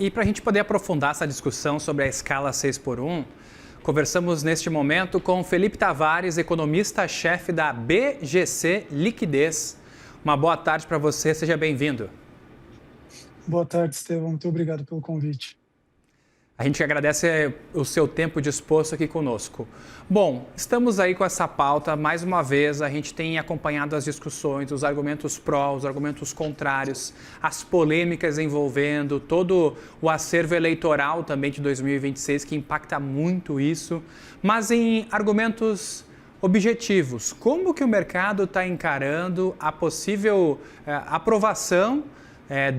E para a gente poder aprofundar essa discussão sobre a escala 6 por 1, conversamos neste momento com Felipe Tavares, economista-chefe da BGC Liquidez. Uma boa tarde para você, seja bem-vindo. Boa tarde, Estevão. Muito obrigado pelo convite. A gente agradece o seu tempo disposto aqui conosco. Bom, estamos aí com essa pauta, mais uma vez, a gente tem acompanhado as discussões, os argumentos pró, os argumentos contrários, as polêmicas envolvendo todo o acervo eleitoral também de 2026, que impacta muito isso, mas em argumentos objetivos. Como que o mercado está encarando a possível aprovação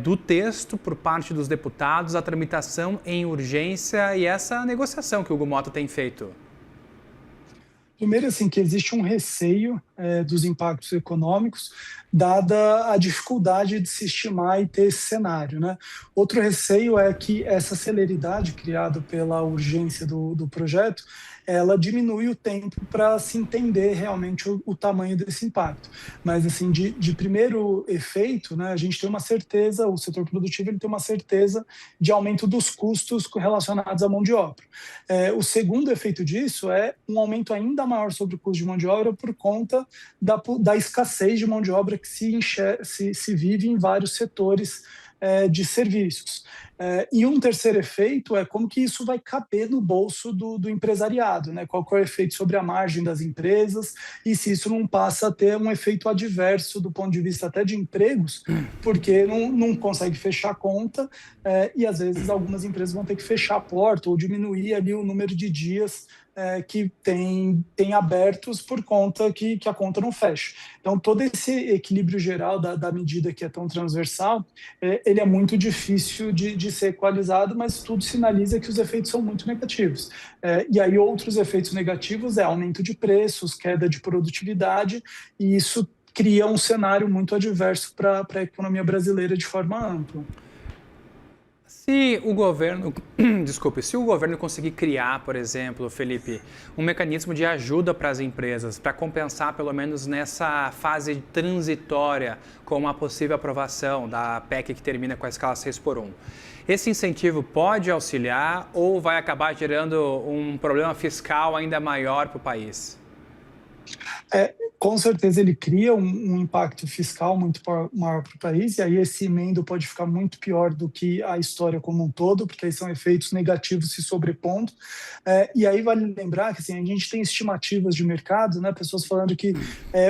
do texto por parte dos deputados, a tramitação em urgência e essa negociação que o Hugo Motta tem feito? Primeiro, assim, que existe um receio dos impactos econômicos, dada a dificuldade de se estimar e ter esse cenário, né? Outro receio é que essa celeridade criada pela urgência do projeto, ela diminui o tempo para se entender realmente o tamanho desse impacto. Mas, assim, de primeiro efeito, né, a gente tem uma certeza, o setor produtivo ele tem uma certeza de aumento dos custos relacionados à mão de obra. O segundo efeito disso é um aumento ainda maior sobre o custo de mão de obra por conta da escassez de mão de obra que se vive em vários setores de serviços. E um terceiro efeito é como que isso vai caber no bolso do empresariado, né? Qual que é o efeito sobre a margem das empresas e se isso não passa a ter um efeito adverso do ponto de vista até de empregos, porque não consegue fechar a conta e às vezes algumas empresas vão ter que fechar a porta ou diminuir ali o número de dias que tem abertos por conta que a conta não fecha. Então, todo esse equilíbrio geral da medida que é tão transversal, ele é muito difícil de ser equalizado, mas tudo sinaliza que os efeitos são muito negativos. E aí, outros efeitos negativos é aumento de preços, queda de produtividade, e isso cria um cenário muito adverso para a economia brasileira de forma ampla. Se o governo, se o governo conseguir criar, por exemplo, Felipe, um mecanismo de ajuda para as empresas, para compensar pelo menos nessa fase transitória com uma possível aprovação da PEC que termina com a escala 6 por 1, esse incentivo pode auxiliar ou vai acabar gerando um problema fiscal ainda maior para o país? Com certeza ele cria um impacto fiscal muito maior para o país, e aí esse emendo pode ficar muito pior do que a história como um todo, porque aí são efeitos negativos se sobrepondo. E aí vale lembrar que assim, a gente tem estimativas de mercado, né, pessoas falando que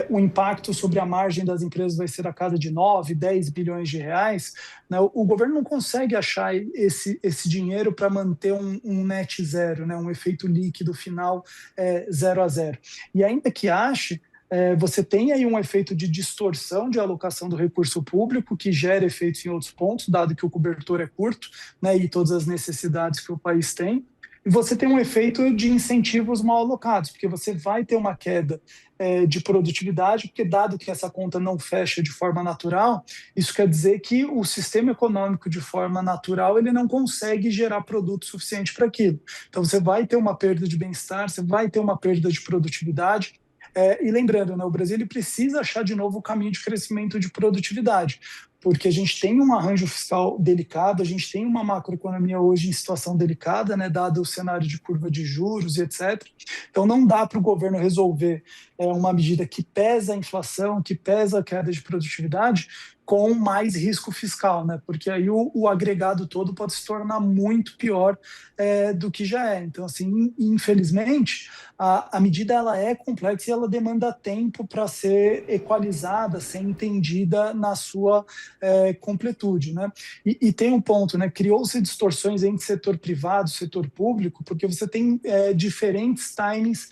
o impacto sobre a margem das empresas vai ser a casa de 9, 10 bilhões de reais. Né, o governo não consegue achar esse dinheiro para manter um net zero, né, um efeito líquido final 0 a 0. E ainda que ache, você tem aí um efeito de distorção de alocação do recurso público, que gera efeitos em outros pontos, dado que o cobertor é curto, né, e todas as necessidades que o país tem. E você tem um efeito de incentivos mal alocados, porque você vai ter uma queda de produtividade, porque dado que essa conta não fecha de forma natural, isso quer dizer que o sistema econômico, de forma natural, ele não consegue gerar produto suficiente para aquilo. Então, você vai ter uma perda de bem-estar, você vai ter uma perda de produtividade. E lembrando, né, o Brasil ele precisa achar de novo o caminho de crescimento de produtividade, porque a gente tem um arranjo fiscal delicado, a gente tem uma macroeconomia hoje em situação delicada, né, dado o cenário de curva de juros e etc. Então não dá para o governo resolver uma medida que pesa a inflação, que pesa a queda de produtividade, com mais risco fiscal, né? Porque aí o agregado todo pode se tornar muito pior do que já é. Então, assim, infelizmente, a medida ela é complexa e ela demanda tempo para ser equalizada, ser entendida na sua completude, né? E tem um ponto, né? Criou-se distorções entre setor privado e setor público, porque você tem diferentes timings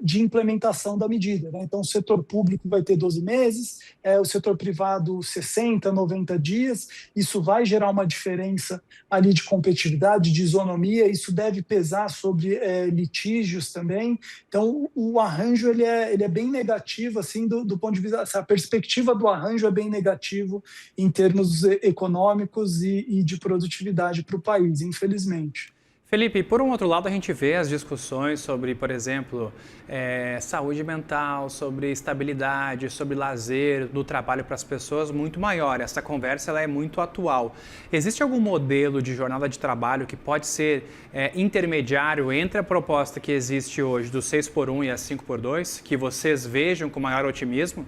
de implementação da medida, né? Então, o setor público vai ter 12 meses, o setor privado 60, 90 dias, isso vai gerar uma diferença ali de competitividade, de isonomia, isso deve pesar sobre litígios também. Então, o arranjo ele é bem negativo, assim, do ponto de vista, a perspectiva do arranjo é bem negativo em termos econômicos e de produtividade para o país, infelizmente. Felipe, por um outro lado, a gente vê as discussões sobre, por exemplo, saúde mental, sobre estabilidade, sobre lazer do trabalho para as pessoas muito maior. Essa conversa ela é muito atual. Existe algum modelo de jornada de trabalho que pode ser intermediário entre a proposta que existe hoje do 6x1 e a 5x2, que vocês vejam com maior otimismo?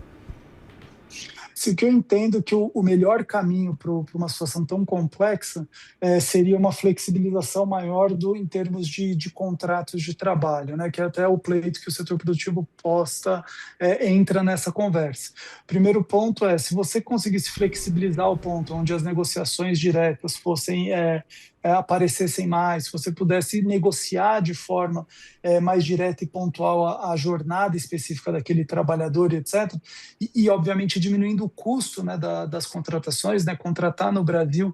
Se o que eu entendo que o melhor caminho para uma situação tão complexa seria uma flexibilização maior em termos de contratos de trabalho, né, que é até o pleito que o setor produtivo posta entra nessa conversa. Primeiro ponto se você conseguisse flexibilizar o ponto onde as negociações diretas fossem aparecessem mais, se você pudesse negociar de forma mais direta e pontual a jornada específica daquele trabalhador, etc. Obviamente, diminuindo o custo, né, das contratações, né, contratar no Brasil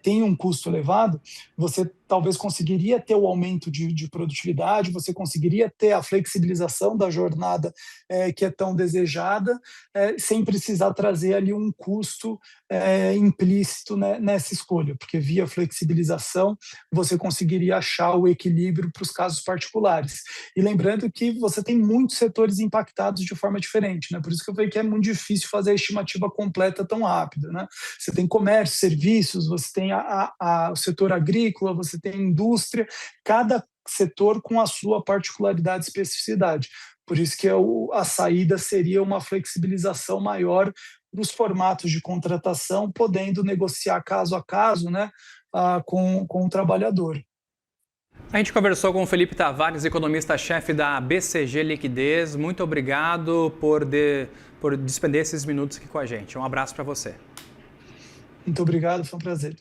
tem um custo elevado, você talvez conseguiria ter o aumento de produtividade, você conseguiria ter a flexibilização da jornada que é tão desejada, sem precisar trazer ali um custo implícito, né, nessa escolha, porque via flexibilização você conseguiria achar o equilíbrio para os casos particulares. E lembrando que você tem muitos setores impactados de forma diferente, né? Por isso que eu falei que é muito difícil fazer a estimativa completa tão rápido, né? Você tem comércio, serviços, você tem o setor agrícola, você tem indústria, cada setor com a sua particularidade e especificidade. Por isso que a saída seria uma flexibilização maior dos formatos de contratação, podendo negociar caso a caso, né, com o trabalhador. A gente conversou com o Felipe Tavares, economista-chefe da BCG Liquidez. Muito obrigado por despender esses minutos aqui com a gente. Um abraço para você. Muito obrigado, foi um prazer.